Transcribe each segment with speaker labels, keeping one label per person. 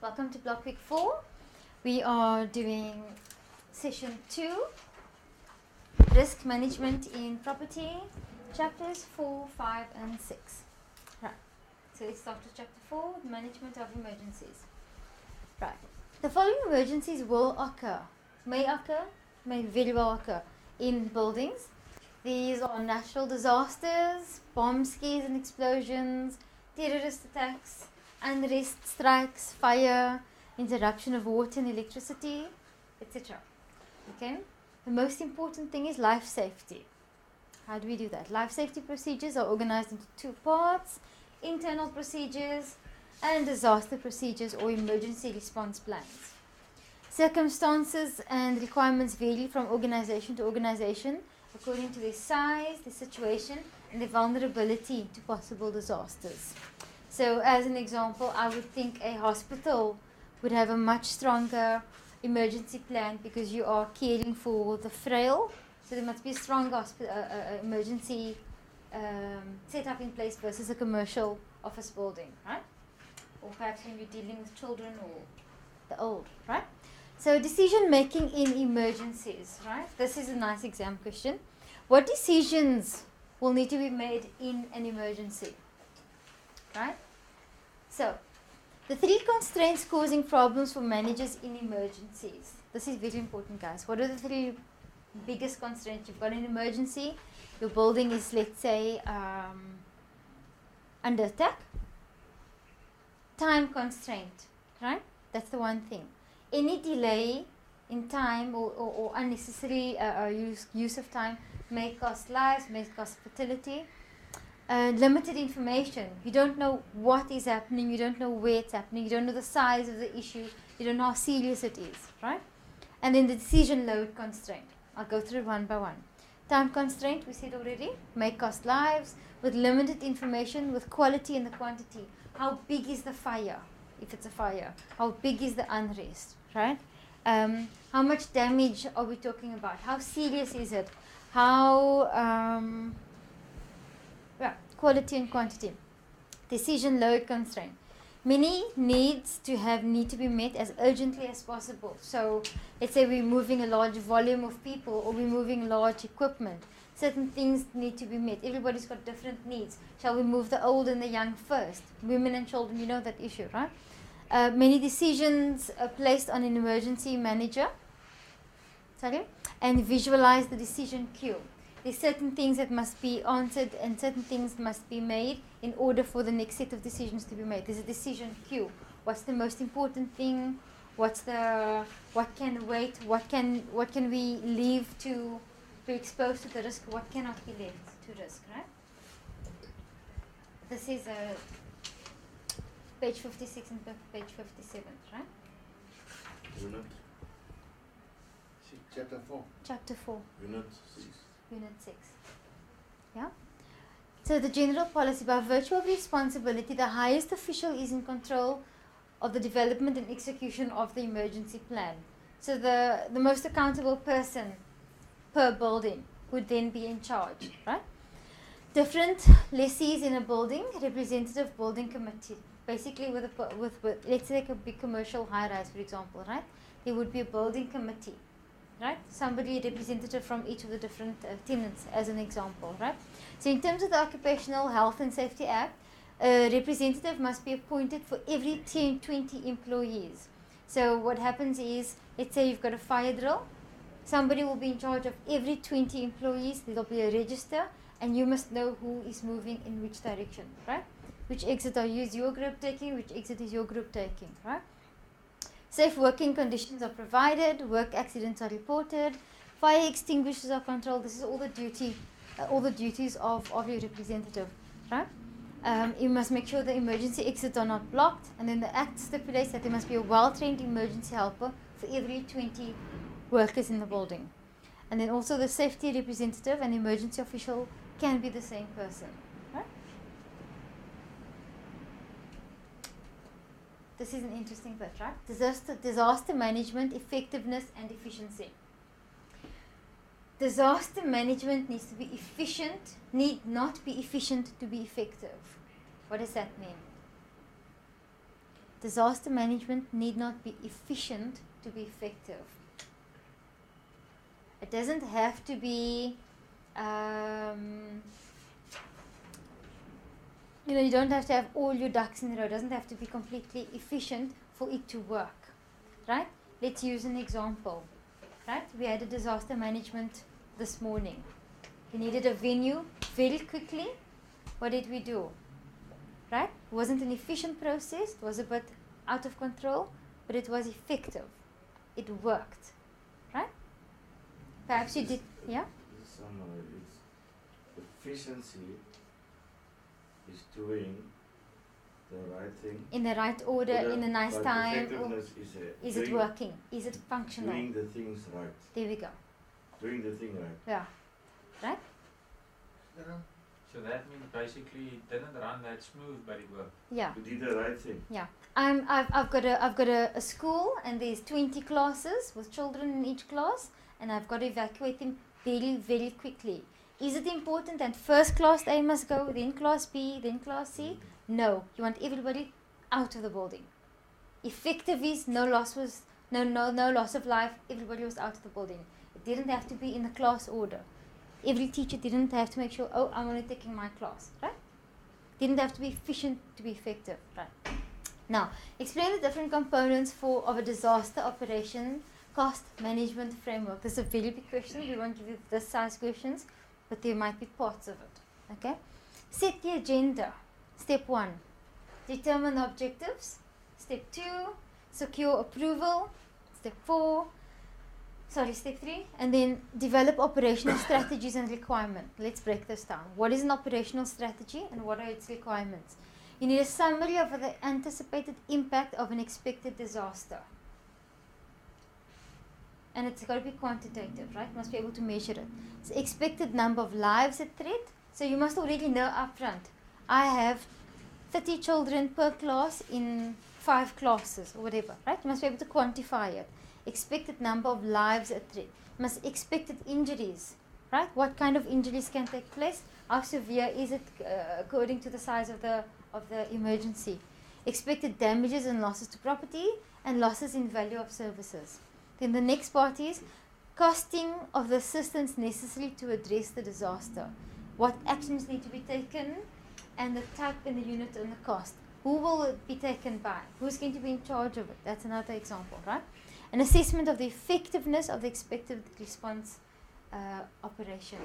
Speaker 1: Welcome to Block Week 4. We are doing Session 2, Risk Management in Property, Chapters 4, 5 and 6. Right, so let's start with Chapter 4, Management of Emergencies. Right, the following emergencies will occur, may very well occur in buildings. These are natural disasters, bomb scares and explosions, terrorist attacks, unrest, strikes, fire, interruption of water and electricity, etc. Okay? The most important thing is life safety. How do we do that? Life safety procedures are organized into two parts: internal procedures and disaster procedures or emergency response plans. Circumstances and requirements vary from organization to organization according to their size, the situation, and the vulnerability to possible disasters. So as an example, I would think a hospital would have a much stronger emergency plan because you are caring for the frail. So there must be a strong emergency set up in place versus a commercial office building, right? Or perhaps when you're dealing with children or the old, right? So decision making in emergencies, right? This is a nice exam question. What decisions will need to be made in an emergency? Right? So, the three constraints causing problems for managers in emergencies. This is very important, guys. What are the three biggest constraints? You've got an emergency. Your building is, let's say, under attack. Time constraint, right? That's the one thing. Any delay in time or unnecessary use of time may cost lives, may cost fertility. Limited information. You don't know what is happening, you don't know where it's happening, you don't know the size of the issue, you don't know how serious it is, right? And then the decision load constraint. I'll go through one by one. Time constraint, we said already, may cost lives, with limited information, with quality and the quantity. How big is the fire, if it's a fire? How big is the unrest, right? How much damage are we talking about? How serious is it? How... quality and quantity. Decision load constraint. Many needs need to be met as urgently as possible. So let's say we're moving a large volume of people or we're moving large equipment. Certain things need to be met. Everybody's got different needs. Shall we move the old and the young first? Women and children, you know that issue, right? Many decisions are placed on an emergency manager. And visualize the decision queue. There's certain things that must be answered and certain things must be made in order for the next set of decisions to be made. There's a decision queue. What's the most important thing? What can wait? What can we leave to be exposed to the risk? What cannot be left to risk, right? This is page 56 and page 57, right?
Speaker 2: Unit. Chapter 4.
Speaker 1: Chapter 4.
Speaker 2: Unit 6.
Speaker 1: Unit 6. Yeah? So the general policy, by virtue of responsibility, the highest official is in control of the development and execution of the emergency plan. So the most accountable person per building would then be in charge, right? Different lessees in a building, representative building committee. Basically with let's take a big commercial high-rise, for example, right? There would be a building committee. Right? Somebody representative from each of the different tenants as an example, right? So in terms of the Occupational Health and Safety Act, a representative must be appointed for every 20 employees. So what happens is, let's say you've got a fire drill, somebody will be in charge of every 20 employees, there'll be a register, and you must know who is moving in which direction, right? Which exit is your group taking, which exit is your group taking, right? Safe working conditions are provided, work accidents are reported, fire extinguishers are controlled. This is all the duties of your representative, right? You must make sure the emergency exits are not blocked, and then the Act stipulates that there must be a well-trained emergency helper for every 20 workers in the building. And then also the safety representative and emergency official can be the same person, right? This is an interesting bit, right? Disaster management, effectiveness and efficiency. Disaster management needs to be efficient, need not be efficient to be effective. What does that mean? disaster management need not be efficient to be effective. It doesn't have to be, you don't have to have all your ducks in a row. It doesn't have to be completely efficient for it to work, right? Let's use an example, right? We had a disaster management this morning. We needed a venue very quickly. What did we do? Right? It wasn't an efficient process. It was a bit out of control, but it was effective. It worked, right? Perhaps you did, yeah?
Speaker 2: It's efficiency is doing the right thing.
Speaker 1: In the right order, in a nice time.
Speaker 2: Effectiveness
Speaker 1: Is it working? Is it functional?
Speaker 2: Doing the things right.
Speaker 1: There we go.
Speaker 2: Doing the thing right.
Speaker 1: Yeah. Right?
Speaker 3: So that means basically it didn't run that smooth, but it worked.
Speaker 1: Yeah.
Speaker 2: You did the right thing.
Speaker 1: Yeah. I've got a school, and there's 20 classes with children in each class, and I've got to evacuate them very, very quickly. Is it important that first class A must go, then class B, then class C? No. You want everybody out of the building. Effective is no loss of life. Everybody was out of the building. It didn't have to be in the class order. Every teacher didn't have to make sure, oh, I'm only taking my class, right? Didn't have to be efficient to be effective, right? Now, explain the different components of a disaster operation cost management framework. This is a very big question. We won't give you this size questions, but there might be parts of it, okay? Set the agenda. Step 1, determine the objectives. Step 2, secure approval. Step 3, and then develop operational strategies and requirements. Let's break this down. What is an operational strategy and what are its requirements? You need a summary of the anticipated impact of an expected disaster. And it's got to be quantitative, right? You must be able to measure it. It's expected number of lives at threat. So you must already know upfront. I have 30 children per class in 5 classes or whatever, right? You must be able to quantify it. Expected number of lives at threat. Must expected injuries, right? What kind of injuries can take place? How severe is it according to the size of the emergency? Expected damages and losses to property and losses in value of services. Then the next part is costing of the assistance necessary to address the disaster. What actions need to be taken and the type and the unit and the cost. Who will it be taken by? Who's going to be in charge of it? That's another example, right? An assessment of the effectiveness of the expected response operation.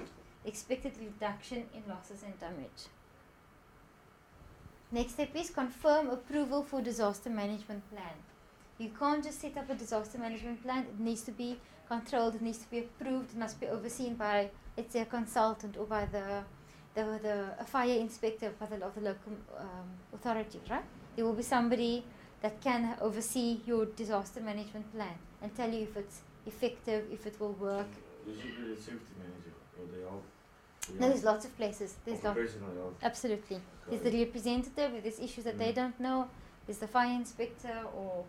Speaker 1: Expected reduction in losses and damage. Next step is confirm approval for disaster management plan. You can't just set up a disaster management plan. It needs to be controlled. It needs to be approved. It must be overseen by, let's say, a consultant or by a fire inspector of the local authority, right? There will be somebody that can oversee your disaster management plan and tell you if it's effective, if it will work.
Speaker 2: There should be a safety manager, or they all.
Speaker 1: No, there's lots of places. There's
Speaker 2: Occupational health.
Speaker 1: absolutely.
Speaker 2: Okay.
Speaker 1: There's the representative. If there's issues that they don't know, there's the fire inspector, or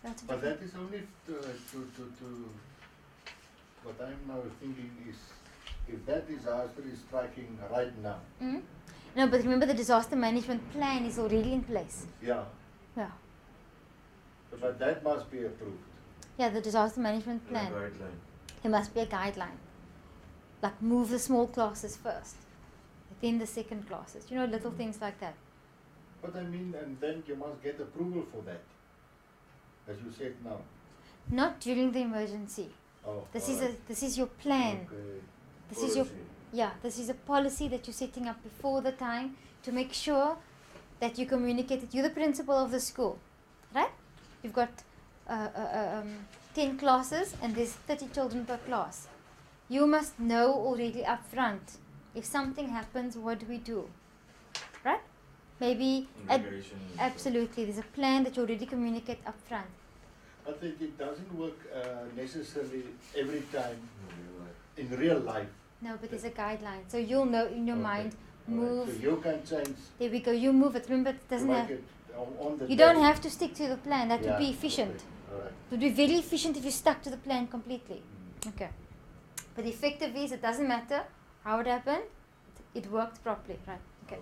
Speaker 1: lots of
Speaker 4: But
Speaker 1: different-
Speaker 4: that is only to what I'm now thinking is, if that disaster is striking right now,
Speaker 1: Mhm. No, but remember the disaster management plan is already in place.
Speaker 4: yeah,
Speaker 1: Yeah.
Speaker 4: but that must be approved.
Speaker 1: Yeah, the disaster management
Speaker 2: And a
Speaker 1: plan.
Speaker 2: guideline.
Speaker 1: There must be a guideline. Like move the small classes first, then the second classes. Little things like that.
Speaker 4: But I mean, and then you must get approval for that, as you said now.
Speaker 1: Not during the emergency.
Speaker 4: Oh,
Speaker 1: This
Speaker 4: alright.
Speaker 1: is your plan.
Speaker 4: Okay.
Speaker 1: This is your
Speaker 2: Policy.
Speaker 1: this is a policy that you're setting up before the time to make sure that you communicate it. You're the principal of the school, right? You've got 10 classes and there's 30 children per class. You must know already up front, if something happens, what do we do, right? Maybe,
Speaker 2: Integration and stuff.
Speaker 1: absolutely, there's a plan that you already communicate up front.
Speaker 4: But it doesn't work necessarily every time
Speaker 2: In real life.
Speaker 4: in real life.
Speaker 1: No, but there's a guideline. So you'll know in your
Speaker 4: Okay.
Speaker 1: mind,
Speaker 4: Alright,
Speaker 1: move,
Speaker 4: So you can change.
Speaker 1: there we go, you move it. Remember, it
Speaker 4: to
Speaker 1: doesn't
Speaker 4: make
Speaker 1: have,
Speaker 4: it on the
Speaker 1: you
Speaker 4: day.
Speaker 1: don't have to stick to the plan. That would
Speaker 4: Yeah,
Speaker 1: be efficient.
Speaker 4: okay, alright.
Speaker 1: It would be very efficient if you stuck to the plan completely.
Speaker 4: Mm.
Speaker 1: Okay. But effective is, it doesn't matter how it happened, it worked properly, right? Okay.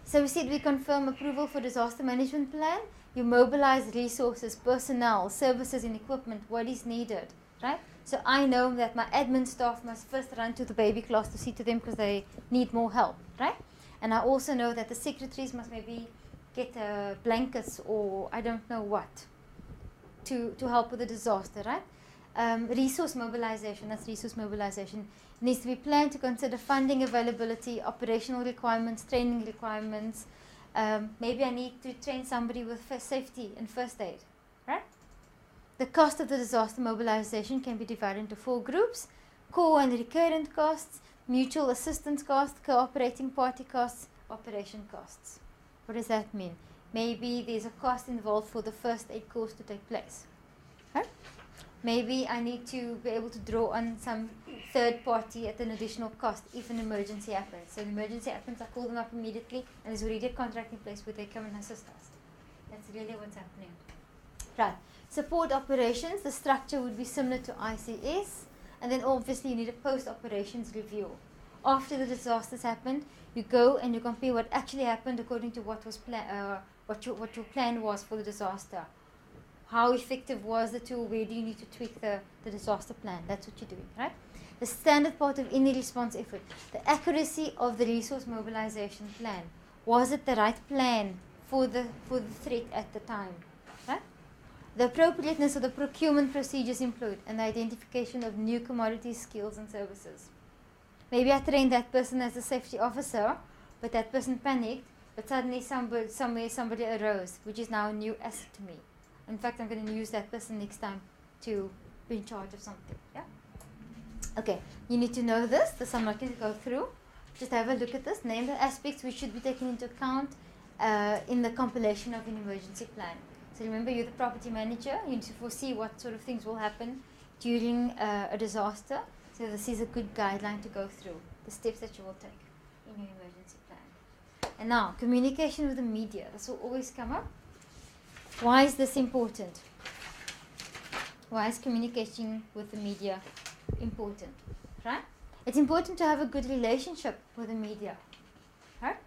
Speaker 1: So we said we confirm approval for disaster management plan. You mobilize resources, personnel, services and equipment, what is needed, right? So I know that my admin staff must first run to the baby class to see to them because they need more help, right? And I also know that the secretaries must maybe get blankets or I don't know what to help with the disaster, right? Resource mobilization, that's resource mobilization. It needs to be planned to consider funding availability, operational requirements, training requirements. Maybe I need to train somebody with safety and first aid, right? The cost of the disaster mobilization can be divided into 4 groups: core and recurrent costs, mutual assistance costs, cooperating party costs, operation costs. What does that mean? Maybe there's a cost involved for the first aid course to take place. Right? Maybe I need to be able to draw on some third party at an additional cost if an emergency happens. So an emergency happens, I call them up immediately and there's already a contract in place where they come and assist us. That's really what's happening. Right. Support operations, the structure would be similar to ICS, and then obviously you need a post-operations review. After the disasters happened, you go and you compare what actually happened according to what was what your plan was for the disaster. How effective was the tool? Where do you need to tweak the disaster plan? That's what you're doing, right? The standard part of any response effort, the accuracy of the resource mobilization plan. Was it the right plan for the threat at the time, right? The appropriateness of the procurement procedures employed and the identification of new commodities, skills and services. Maybe I trained that person as a safety officer, but that person panicked, but suddenly somebody arose, which is now a new asset to me. In fact, I'm going to use that person next time to be in charge of something. Yeah. Okay, you need to know this I'm not going to go through. Just have a look at this. Name the aspects which should be taken into account in the compilation of an emergency plan. So remember, you're the property manager. You need to foresee what sort of things will happen during a disaster. So this is a good guideline to go through, the steps that you will take in your emergency plan. And now, communication with the media. This will always come up. Why is this important? Why is communication with the media important? Right? It's important to have a good relationship with the media. Right?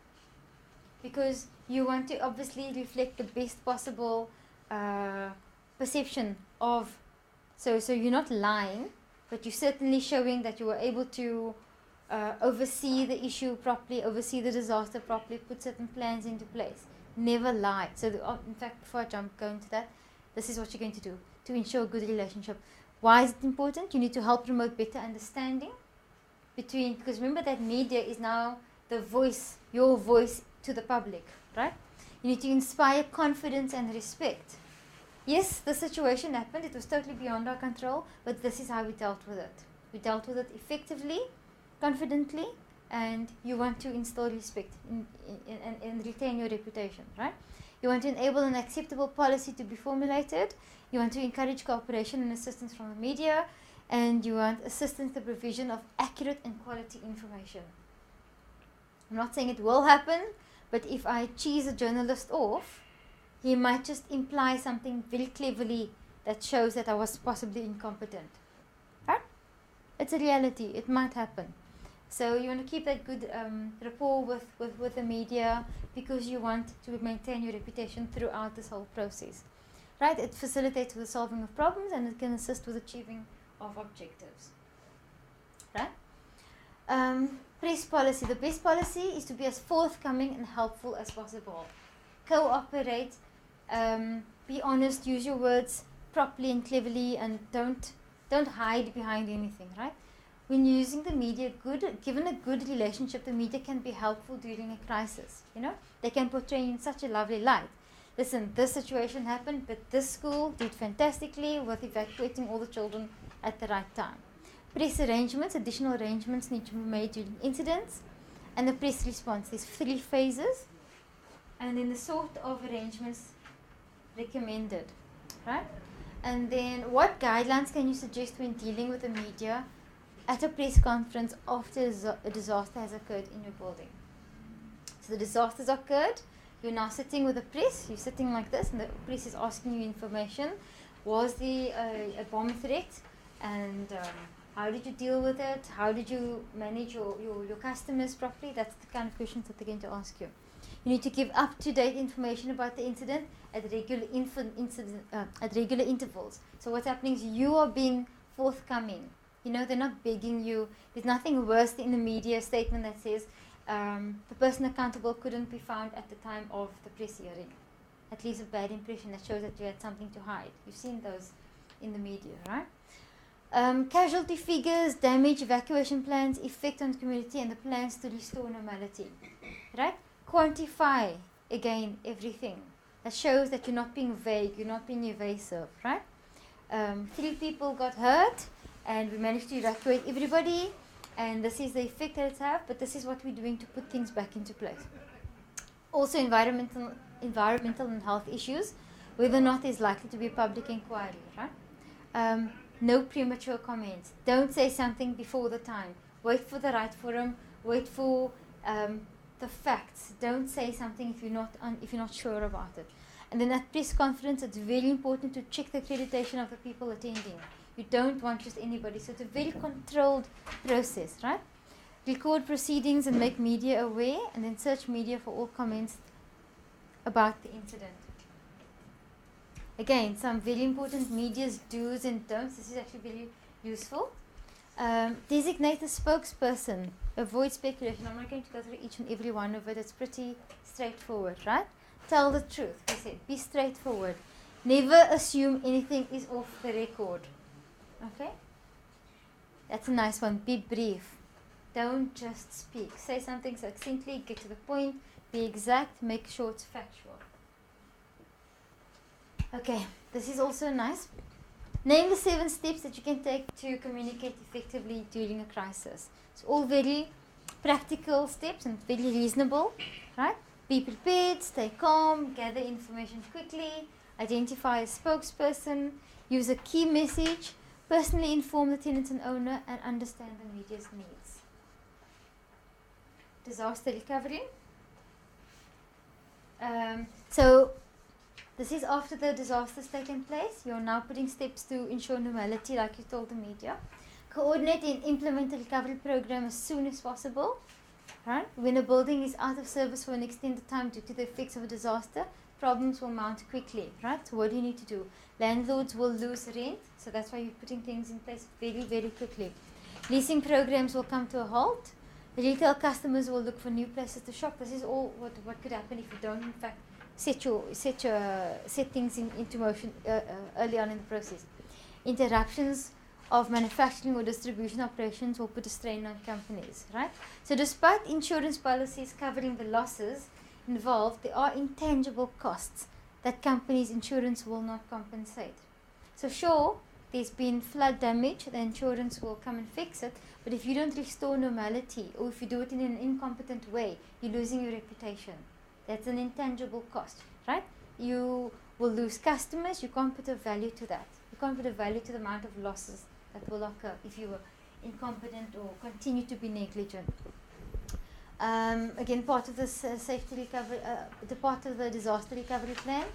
Speaker 1: Because you want to obviously reflect the best possible perception of, so you're not lying, but you're certainly showing that you were able to oversee the issue properly, oversee the disaster properly, put certain plans into place. Never lie. So in fact, before I go into that, this is what you're going to do to ensure a good relationship. Why is it important? You need to help promote better understanding between, because remember that media is now the voice, your voice to the public, right? You need to inspire confidence and respect. Yes, the situation happened, it was totally beyond our control, but this is how we dealt with it. We dealt with it effectively, confidently, and you want to instill respect and retain your reputation, right? You want to enable an acceptable policy to be formulated. You want to encourage cooperation and assistance from the media, and you want assistance in the provision of accurate and quality information. I'm not saying it will happen, but if I cheese a journalist off, he might just imply something very cleverly that shows that I was possibly incompetent. Right? It's a reality. It might happen. So you want to keep that good rapport with the media because you want to maintain your reputation throughout this whole process. Right? It facilitates the solving of problems and it can assist with achieving of objectives. Right? Press policy. The best policy is to be as forthcoming and helpful as possible. Cooperate. Be honest. Use your words properly and cleverly, and don't hide behind anything. Right? When you're using the media, given a good relationship, the media can be helpful during a crisis. You know, they can portray you in such a lovely light. Listen, this situation happened, but this school did fantastically with evacuating all the children at the right time. Press arrangements, additional arrangements need to be made during incidents, and the press response. There's 3 phases, and then the sort of arrangements recommended, right? And then what guidelines can you suggest when dealing with the media at a press conference after a disaster has occurred in your building? So the disaster's occurred, you're now sitting with the press, you're sitting like this, and the press is asking you information. Was there a bomb threat? And how did you deal with it? How did you manage your customers properly? That's the kind of questions that they're going to ask you. You need to give up-to-date information about the incident at regular at regular intervals. So what's happening is you are being forthcoming. You know, they're not begging you. There's nothing worse than in the media statement that says the person accountable couldn't be found at the time of the press hearing. At least a bad impression that shows that you had something to hide. You've seen those in the media, right? Casualty figures, damage, evacuation plans, effect on the community, and the plans to restore normality. Right? Quantify, again, everything. That shows that you're not being vague, you're not being evasive, right? 3 people got hurt, and we managed to evacuate everybody, and this is the effect that it's had, but this is what we're doing to put things back into place. Also, environmental and health issues, whether or not there's likely to be a public inquiry, right? No premature comments. Don't say something before the time. Wait for the right forum. Wait for the facts. Don't say something if you're not sure about it. And then at press conference, it's very important to check the accreditation of the people attending. You don't want just anybody. So it's a very controlled process, right? Record proceedings and make media aware, and then search media for all comments about the incident. Again, some very important media's do's and don'ts. This is actually very useful. Designate a spokesperson. Avoid speculation. I'm not going to go through each and every one of it. It's pretty straightforward, right? Tell the truth. We said, be straightforward. Never assume anything is off the record. Okay? That's a nice one. Be brief. Don't just speak. Say something succinctly, get to the point, be exact, make sure it's factual. Okay, this is also nice. Name the 7 steps that you can take to communicate effectively during a crisis. It's all very practical steps and very reasonable, right? Be prepared, stay calm, gather information quickly, identify a spokesperson, use a key message, personally inform the tenant and owner, and understand the media's needs. Disaster recovery. So this is after the disaster's taken place. You're now putting steps to ensure normality, like you told the media. Coordinate and implement a recovery program as soon as possible. Right? When a building is out of service for an extended time due to the effects of a disaster, problems will mount quickly. Right? So what do you need to do? Landlords will lose rent, so that's why you're putting things in place very, very quickly. Leasing programs will come to a halt. Retail customers will look for new places to shop. This is all what could happen if you don't, in fact, set things into motion early on in the process. Interruptions of manufacturing or distribution operations will put a strain on companies, right? So despite insurance policies covering the losses involved, there are intangible costs that companies' insurance will not compensate. So sure, there's been flood damage, the insurance will come and fix it, but if you don't restore normality, or if you do it in an incompetent way, you're losing your reputation. That's an intangible cost, right? You will lose customers, you can't put a value to that. You can't put a value to the amount of losses that will occur if you were incompetent or continue to be negligent. Again, part of the safety recovery, the part of the disaster recovery plan.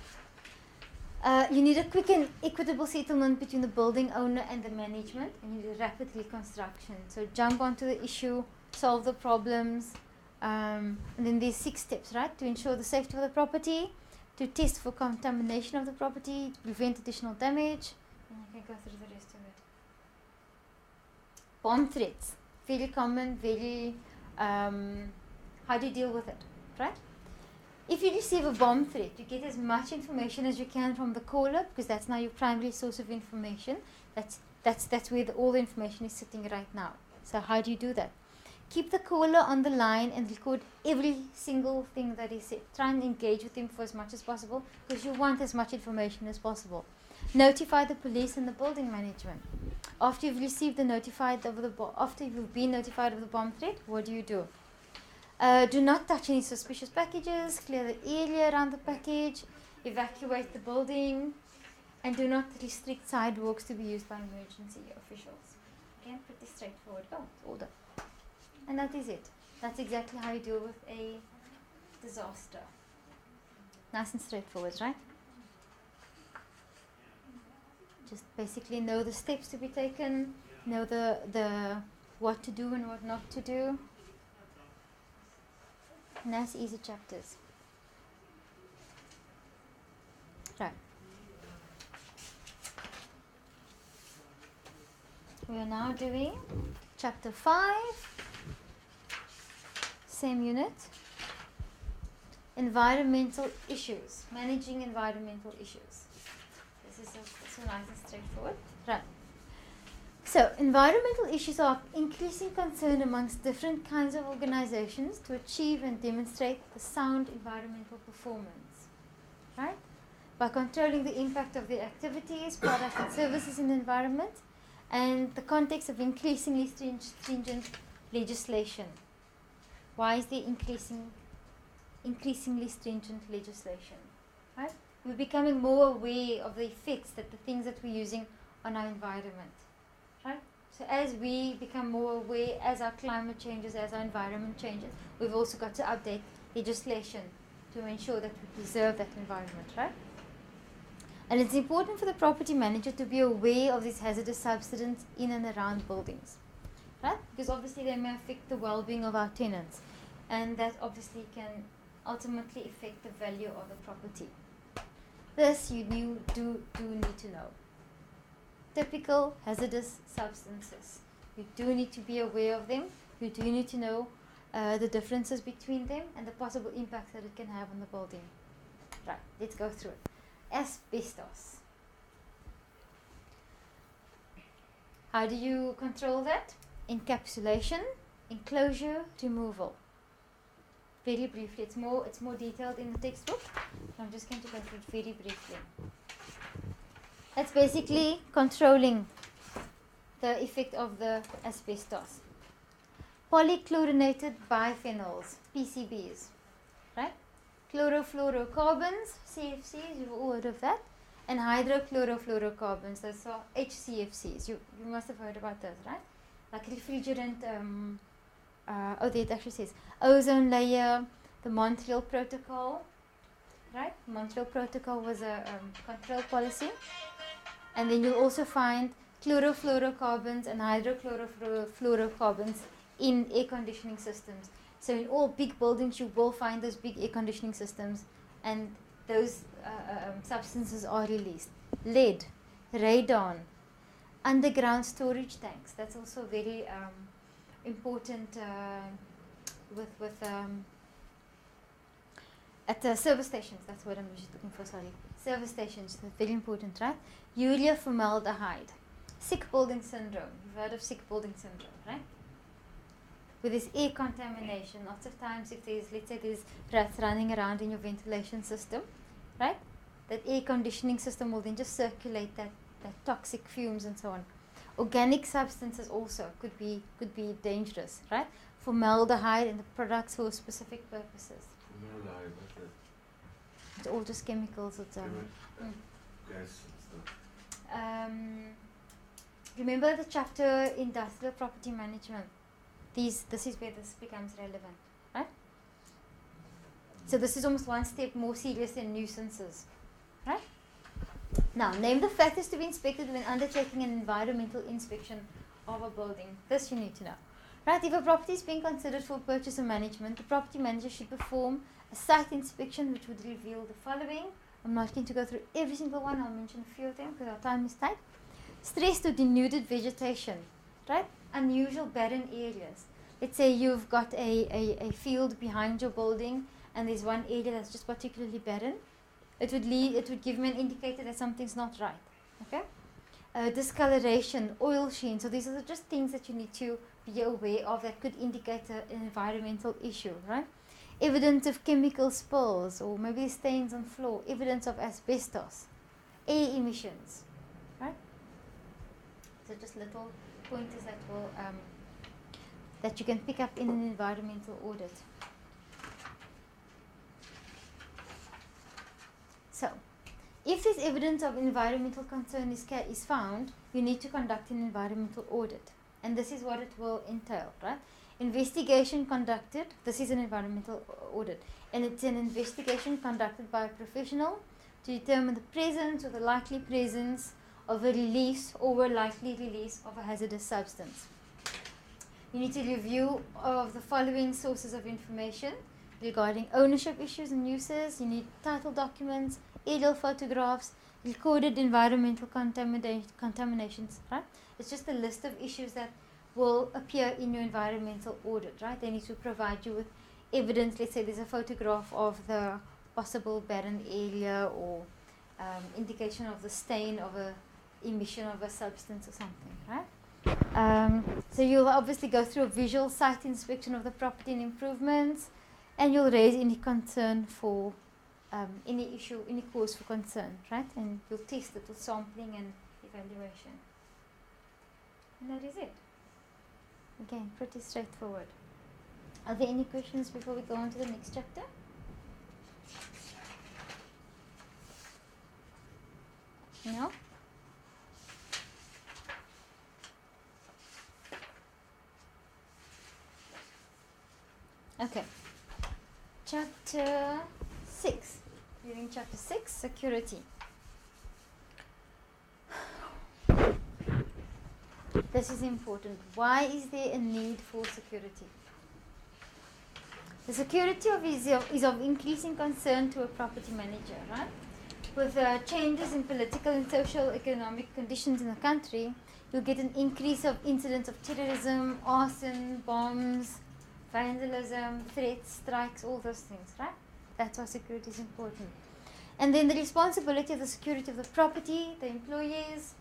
Speaker 1: You need a quick and equitable settlement between the building owner and the management, and you need a rapid reconstruction. So jump onto the issue, solve the problems, and then there's 6 steps, right? To ensure the safety of the property, to test for contamination of the property, to prevent additional damage, and you can go through the rest of it. Bomb threats, very common, very, how do you deal with it, right? If you receive a bomb threat, you get as much information as you can from the caller, because that's now your primary source of information. That's where all the information is sitting right now. So how do you do that? Keep the caller on the line and record every single thing that is said. Try and engage with him for as much as possible, because you want as much information as possible. Notify the police and the building management. After you've received after you've been notified of the bomb threat, what do? Do not touch any suspicious packages, clear the area around the package, evacuate the building, and do not restrict sidewalks to be used by emergency officials. Okay, pretty straightforward. Oh, it's all done. And that is it. That's exactly how you deal with a disaster. Nice and straightforward, right? Just basically know the steps to be taken, know the what to do and what not to do. Nice, easy chapters. Right. We are now doing chapter 5, same unit, environmental issues, managing environmental issues. This is so nice and straightforward. Right. So, environmental issues are increasing concern amongst different kinds of organizations to achieve and demonstrate the sound environmental performance. Right? By controlling the impact of their activities, products and services in the environment, and the context of increasingly stringent legislation. Why is there increasingly stringent legislation? Right? We're becoming more aware of the effects that the things that we're using on our environment. Right? So as we become more aware, as our climate changes, as our environment changes, we've also got to update legislation to ensure that we preserve that environment, right? And it's important for the property manager to be aware of these hazardous substances in and around buildings, right? Because obviously they may affect the well-being of our tenants, and that obviously can ultimately affect the value of the property. This you do need to know. Typical hazardous substances. You do need to be aware of them. You do need to know the differences between them and the possible impact that it can have on the building. Right, let's go through it. Asbestos. How do you control that? Encapsulation, enclosure, removal. Very briefly, it's more detailed in the textbook. I'm just going to go through it very briefly. That's basically controlling the effect of the asbestos. Polychlorinated biphenyls, PCBs, right? Chlorofluorocarbons, CFCs, you've all heard of that, and hydrochlorofluorocarbons, those are HCFCs. You must have heard about those, right? Like refrigerant, there it actually says ozone layer, the Montreal Protocol, right? Montreal Protocol was a control policy. And then you'll also find chlorofluorocarbons and hydrochlorofluorocarbons in air conditioning systems. So in all big buildings you will find those big air conditioning systems, and those substances are released. Lead, radon, underground storage tanks. That's also very important at the service stations. That's what I'm usually looking for, sorry. Service stations, that's very important, right? Urea formaldehyde. Sick building syndrome. You've heard of sick building syndrome, right? With this air contamination, lots of times if there's, let's say there's rats running around in your ventilation system, right? That air conditioning system will then just circulate that toxic fumes and so on. Organic substances also could be dangerous, right? Formaldehyde and the products for specific purposes.
Speaker 2: Formaldehyde, what's that?
Speaker 1: It's all just chemicals. It's
Speaker 2: Gas and stuff.
Speaker 1: Remember the chapter industrial property management. This is where this becomes relevant, right? So this is almost one step more serious than nuisances, right? Now, name the factors to be inspected when undertaking an environmental inspection of a building. This you need to know. Right, if a property is being considered for purchase or management, the property manager should perform a site inspection which would reveal the following. I'm not going to go through every single one, I'll mention a few of them because our time is tight. Stressed or denuded vegetation, right? Unusual barren areas. Let's say you've got a field behind your building and there's one area that's just particularly barren. It would give me an indicator that something's not right, okay? Discoloration, oil sheen, so these are just things that you need to be aware of that could indicate an environmental issue, right? Evidence of chemical spills or maybe stains on floor, evidence of asbestos, air emissions, right? So just little pointers that will that you can pick up in an environmental audit. So, if this evidence of environmental concern is found, you need to conduct an environmental audit. And this is what it will entail, right? Investigation conducted, this is an environmental audit, and it's an investigation conducted by a professional to determine the presence or the likely presence of a release or a likely release of a hazardous substance. You need to review of the following sources of information regarding ownership issues and uses. You need title documents, aerial photographs, recorded environmental contaminations, right? It's just a list of issues that will appear in your environmental audit, right? They need to provide you with evidence. Let's say there's a photograph of the possible barren area or indication of the stain of a emission of a substance or something, right? So you'll obviously go through a visual site inspection of the property and improvements, and you'll raise any concern for any issue, any cause for concern, right? And you'll test it with sampling and evaluation. And that is it. Again, pretty straightforward. Are there any questions before we go on to the next chapter? No? Okay. Chapter 6. We're in chapter 6, security. This is important. Why is there a need for security? The security is of increasing concern to a property manager, right? With changes in political and social economic conditions in the country, you'll get an increase of incidents of terrorism, arson, bombs, vandalism, threats, strikes, all those things, right? That's why security is important. And then the responsibility of the security of the property, the employees,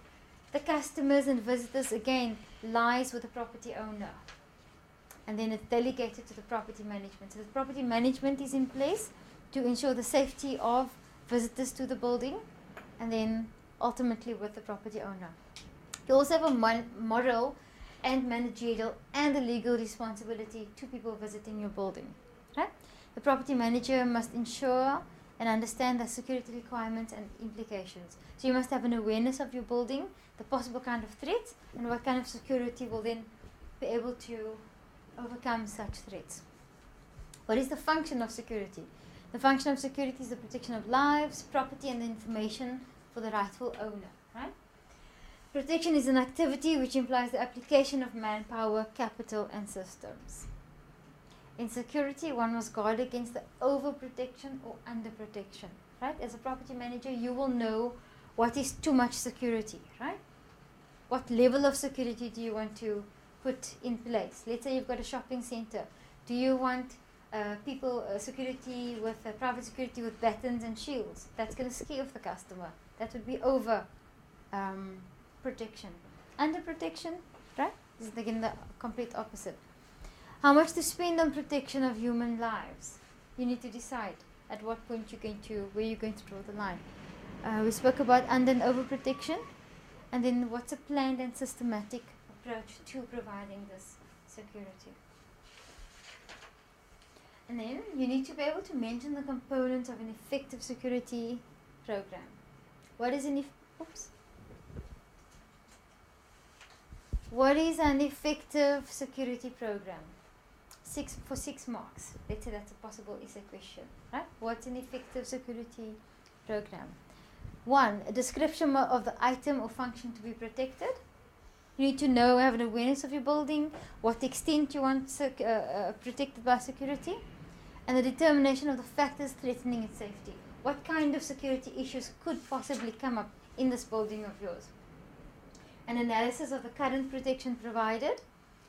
Speaker 1: the customers and visitors, again, lies with the property owner. And then it's delegated to the property management. So the property management is in place to ensure the safety of visitors to the building, and then ultimately with the property owner. You also have a moral and managerial and a legal responsibility to people visiting your building. Right? The property manager must ensure and understand the security requirements and implications. So you must have an awareness of your building, the possible kind of threats, and what kind of security will then be able to overcome such threats. What is the function of security? The function of security is the protection of lives, property, and information for the rightful owner. Right? Protection is an activity which implies the application of manpower, capital, and systems. In security, one must guard against the overprotection or underprotection. Right? As a property manager, you will know what is too much security. Right? What level of security do you want to put in place? Let's say you've got a shopping center. Do you want security with private security with batons and shields? That's going to scare off the customer. That would be over protection. Under protection, right? This is again the complete opposite. How much to spend on protection of human lives? You need to decide at what point where you're going to draw the line. We spoke about under and over protection, and then what's a planned and systematic approach to providing this security. And then you need to be able to mention the components of an effective security program. What is What is an effective security program? 6 marks. Let's say that's a possible essay question, right? What's an effective security program? 1, a description of the item or function to be protected. You need to have an awareness of your building, what extent you want protected by security, and the determination of the factors threatening its safety. What kind of security issues could possibly come up in this building of yours? An analysis of the current protection provided.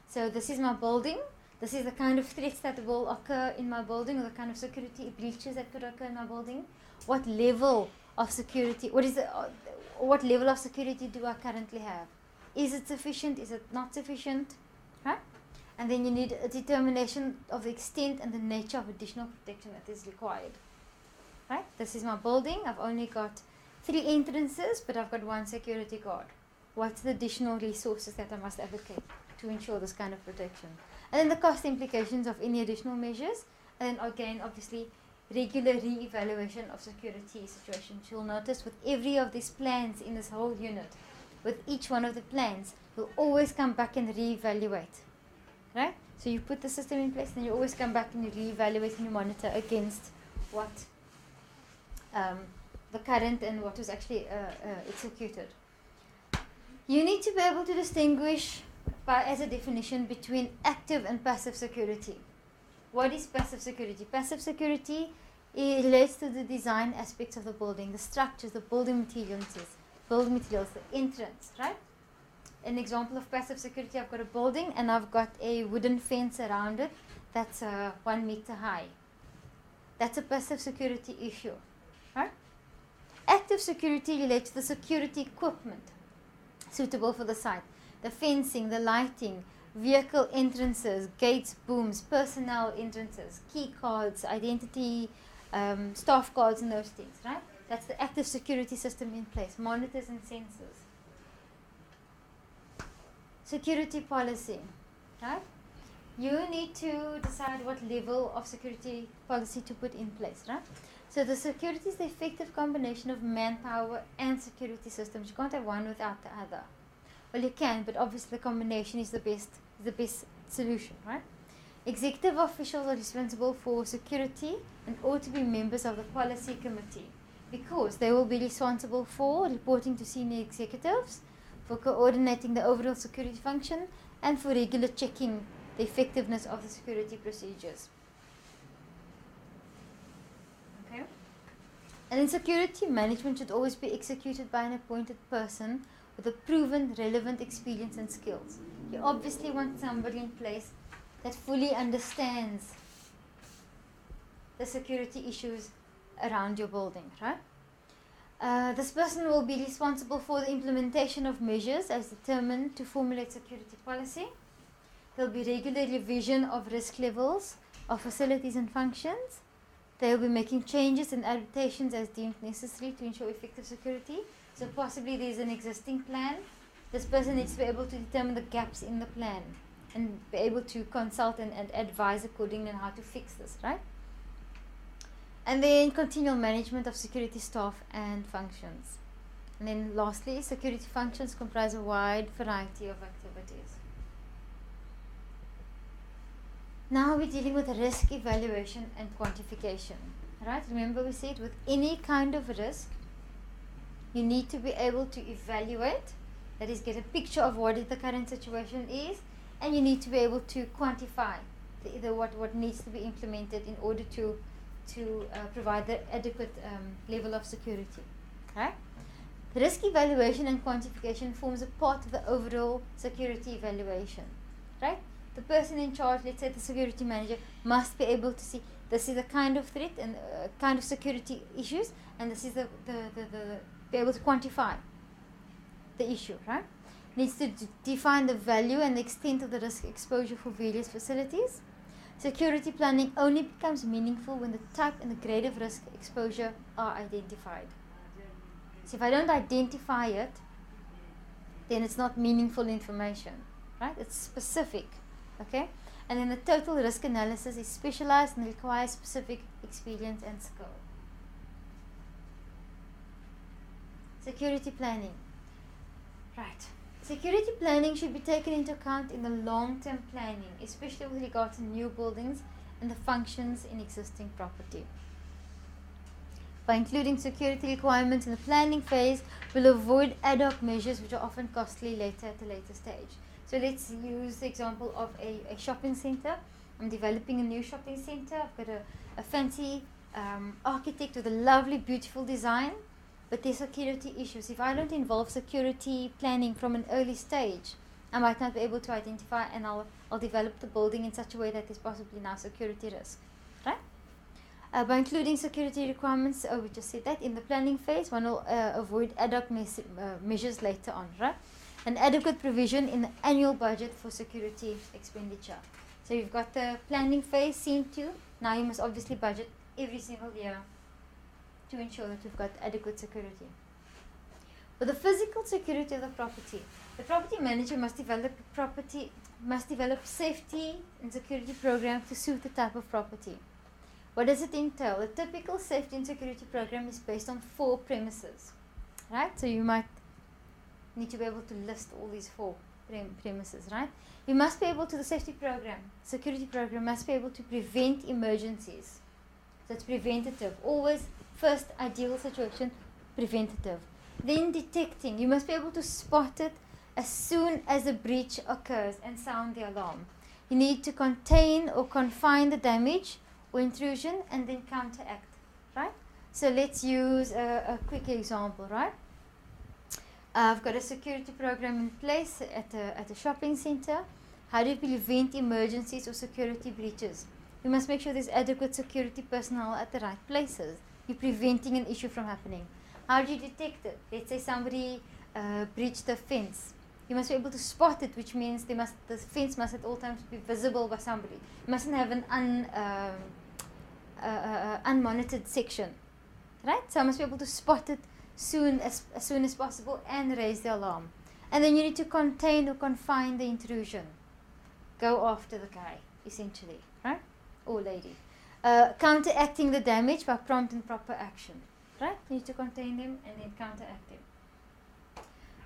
Speaker 1: So this is my building. This is the kind of threats that will occur in my building, or the kind of security breaches that could occur in my building. What level of security? What level of security do I currently have? Is it sufficient? Is it not sufficient? Right? And then you need a determination of the extent and the nature of additional protection that is required. Right? This is my building. I've only got 3 entrances, but I've got 1 security guard. What's the additional resources that I must allocate to ensure this kind of protection? And then the cost implications of any additional measures. And then again, obviously, regular re-evaluation of security situations. You'll notice with every of these plans in this whole unit, with each one of the plans, you'll always come back and re-evaluate. Right? So you put the system in place, then you always come back and you re-evaluate and you monitor against what the current and what was actually executed. You need to be able to distinguish as a definition between active and passive security. What is passive security? Passive security It relates to the design aspects of the building, the structures, the building materials, the entrance, right? An example of passive security, I've got a building and I've got a wooden fence around it that's 1 meter high. That's a passive security issue, right? Active security relates to the security equipment suitable for the site. The fencing, the lighting, vehicle entrances, gates, booms, personnel entrances, key cards, identity, staff cards and those things, right? That's the active security system in place, monitors and sensors. Security policy, right? You need to decide what level of security policy to put in place, right? So the security is the effective combination of manpower and security systems. You can't have one without the other. Well, you can, but obviously the combination is the best solution, right? Executive officials are responsible for security and ought to be members of the policy committee because they will be responsible for reporting to senior executives, for coordinating the overall security function, and for regular checking the effectiveness of the security procedures. Okay? And then security management should always be executed by an appointed person with a proven relevant experience and skills. You obviously want somebody in place that fully understands the security issues around your building, right? This person will be responsible for the implementation of measures as determined to formulate security policy. There will be regular revision of risk levels of facilities and functions. They will be making changes and adaptations as deemed necessary to ensure effective security. So possibly there is an existing plan. This person needs to be able to determine the gaps in the plan and be able to consult and advise accordingly on how to fix this, right? And then continual management of security staff and functions. And then lastly, security functions comprise a wide variety of activities. Now we're dealing with risk evaluation and quantification, right? Remember we said with any kind of risk, you need to be able to evaluate, that is get a picture of what the current situation is, and you need to be able to quantify what needs to be implemented in order to provide the adequate level of security. Right? The risk evaluation and quantification forms a part of the overall security evaluation. Right? The person in charge, let's say the security manager, must be able to see this is the kind of threat and kind of security issues, and this is the be able to quantify the issue. Right? Needs to define the value and the extent of the risk exposure for various facilities. Security planning only becomes meaningful when the type and the grade of risk exposure are identified. So if I don't identify it, then it's not meaningful information, right? It's specific, okay? And then the total risk analysis is specialized and requires specific experience and skill. Security planning, right? Security planning should be taken into account in the long-term planning, especially with regard to new buildings and the functions in existing property. By including security requirements in the planning phase, we'll avoid ad hoc measures which are often costly later at a later stage. So let's use the example of a shopping center. I'm developing a new shopping center. I've got a fancy architect with a lovely, beautiful design. But there's security issues. If I don't involve security planning from an early stage, I might not be able to identify, and I'll develop the building in such a way that there's possibly now security risk, right? By including security requirements, we just said that in the planning phase, one will avoid ad hoc measures later on, right? An adequate provision in the annual budget for security expenditure. So you've got the planning phase, scene 2. Now you must obviously budget every single year to ensure that we've got adequate security. For the physical security of the property manager must develop safety and security programs to suit the type of property. What does it entail? A typical safety and security program is based on 4 premises, right? So you might need to be able to list all these 4 premises, right? You must be able to, the security program must be able to prevent emergencies. So it's preventative, always first ideal situation, preventative. Then detecting, you must be able to spot it as soon as a breach occurs and sound the alarm. You need to contain or confine the damage or intrusion and then counteract right? So let's use a quick example, right? I've got a security program in place at a shopping center. How do you prevent emergencies or security breaches? You must make sure there's adequate security personnel at the right places. You're preventing an issue from happening. How do you detect it? Let's say somebody breached the fence. You must be able to spot it, which means the fence must at all times be visible by somebody. You mustn't have an unmonitored section, right? So I must be able to spot it as soon as possible and raise the alarm. And then you need to contain or confine the intrusion. Go after the guy, essentially, right? Or lady. Counteracting the damage by prompt and proper action, right? You need to contain them and then counteract them.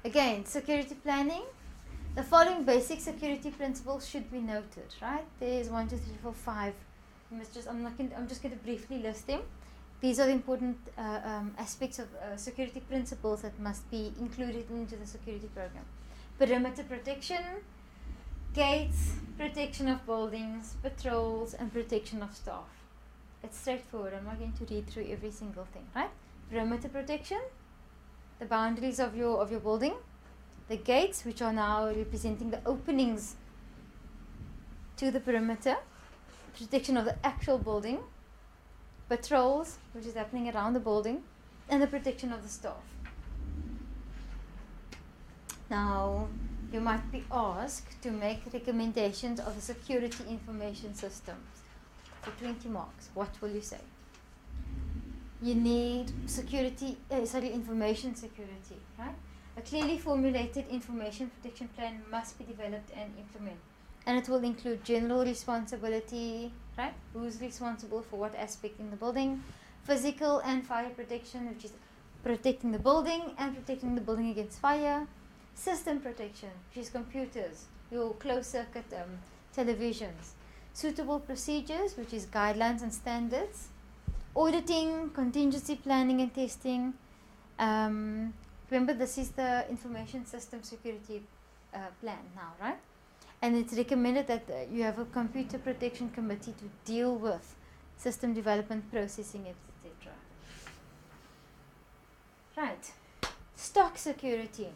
Speaker 1: Again, security planning. The following basic security principles should be noted, right? There's 1, 2, 3, 4, 5. I'm just going to briefly list them. These are the important aspects of security principles that must be included into the security program. Perimeter protection, gates, protection of buildings, patrols, and protection of staff. It's straightforward. I'm not going to read through every single thing, right? Perimeter protection, the boundaries of your building, the gates, which are now representing the openings to the perimeter, protection of the actual building, patrols, which is happening around the building, and the protection of the staff. Now, you might be asked to make recommendations of the security information systems. For 20 marks, what will you say? You need information security, right? A clearly formulated information protection plan must be developed and implemented. And it will include general responsibility, right? Who's responsible for what aspect in the building, physical and fire protection, which is protecting the building and protecting the building against fire, system protection, which is computers, your closed circuit televisions, suitable procedures, which is guidelines and standards, auditing, contingency planning and testing. Remember, this is the information system security plan now, right? And it's recommended that you have a computer protection committee to deal with system development, processing, etc. Right. Stock security.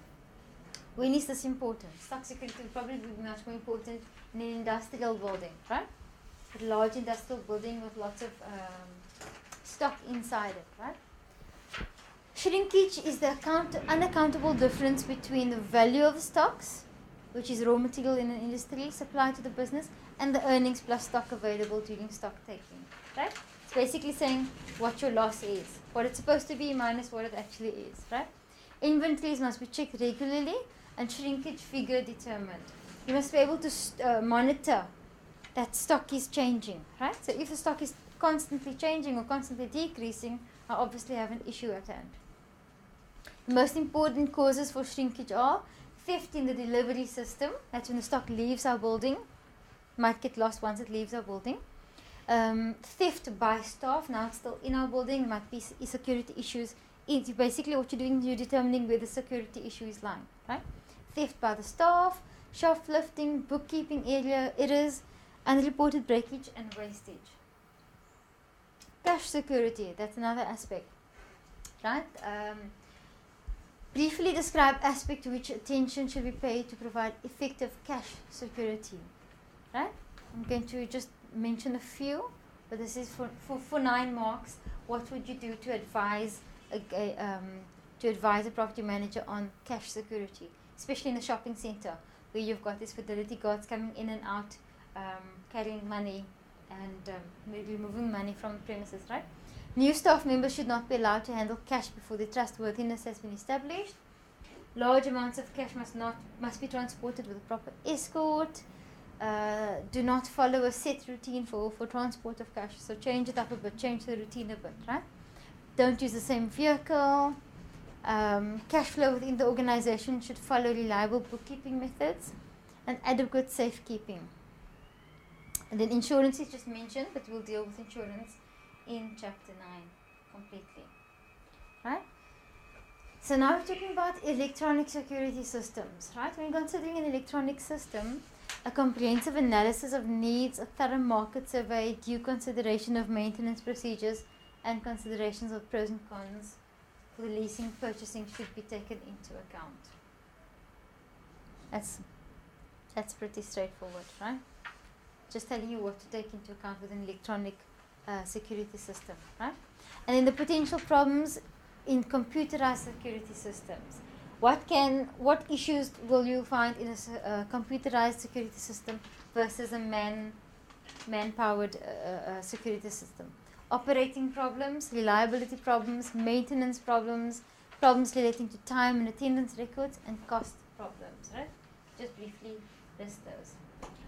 Speaker 1: When is this important? Stock security will probably be much more important in an industrial building, right? A large industrial building with lots of stock inside it, right? Shrinkage is the unaccountable difference between the value of stocks, which is raw material in an industry supplied to the business, and the earnings plus stock available during stock taking, right? It's basically saying what your loss is, what it's supposed to be minus what it actually is, right? Inventories must be checked regularly and shrinkage figure determined. You must be able to monitor that stock is changing, right? So if the stock is constantly changing or constantly decreasing, I obviously have an issue at hand. The most important causes for shrinkage are theft in the delivery system. That's when the stock leaves our building. Might get lost once it leaves our building. Theft by staff. Now it's still in our building. Might be security issues. Basically what you're doing, you're determining where the security issue is lying, right? Theft by the staff, shoplifting, bookkeeping errors, unreported breakage and wastage. Cash security, that's another aspect, right? Briefly describe aspect to which attention should be paid to provide effective cash security, right? I'm going to just mention a few, but this is for 9 marks. What would you do to advise a property manager on cash security, especially in a shopping center where you've got these fidelity guards coming in and out, carrying money and maybe moving money from the premises, right? New staff members should not be allowed to handle cash before their trustworthiness has been established. Large amounts of cash must be transported with a proper escort. Do not follow a set routine for transport of cash. So change it up a bit, change the routine a bit, right? Don't use the same vehicle. Cash flow within the organization should follow reliable bookkeeping methods and adequate safekeeping. And then insurance is just mentioned, but we'll deal with insurance in chapter 9 completely, right? So now we're talking about electronic security systems, right? When considering an electronic system, a comprehensive analysis of needs, a thorough market survey, due consideration of maintenance procedures, and considerations of pros and cons for the leasing purchasing should be taken into account. That's pretty straightforward, right? Just telling you what to take into account with an electronic security system, right? And then the potential problems in computerized security systems. What issues will you find in a computerized security system versus a man-powered security system? Operating problems, reliability problems, maintenance problems, problems relating to time and attendance records, and cost problems, right? Just briefly list those.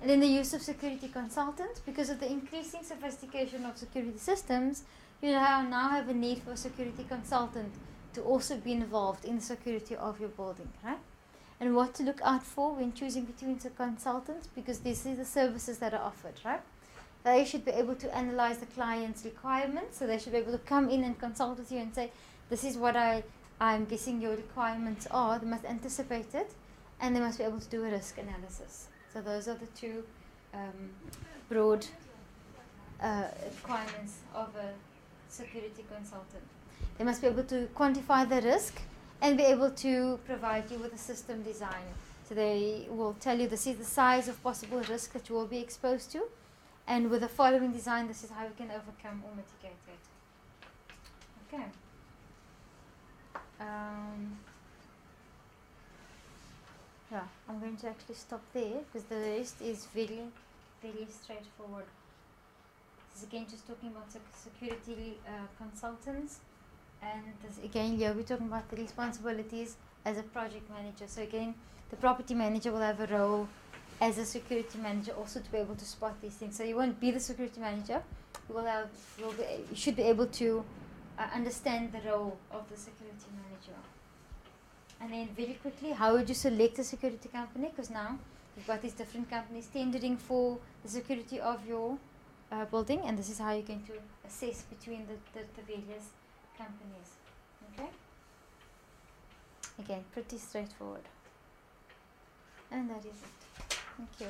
Speaker 1: And then the use of security consultants. Because of the increasing sophistication of security systems, you now have a need for a security consultant to also be involved in the security of your building, right? And what to look out for when choosing between the consultants, because these are the services that are offered, right? They should be able to analyze the client's requirements, so they should be able to come in and consult with you and say, this is what I'm guessing your requirements are. They must anticipate it, and they must be able to do a risk analysis. So those are the two broad requirements of a security consultant. They must be able to quantify the risk and be able to provide you with a system design. So they will tell you this is the size of possible risk that you will be exposed to, and with the following design, this is how you can overcome or mitigate it. Okay. Yeah, I'm going to actually stop there because the rest is very, very straightforward. This is again just talking about security consultants, and this again here we're talking about the responsibilities as a project manager. So again, the property manager will have a role as a security manager also to be able to spot these things. So you won't be the security manager. You should be able to understand the role of the security manager. And then very quickly, how would you select a security company? Because now you've got these different companies tendering for the security of your building, and this is how you're going to assess between the various companies. Okay? Again, pretty straightforward. And that is it. Thank you.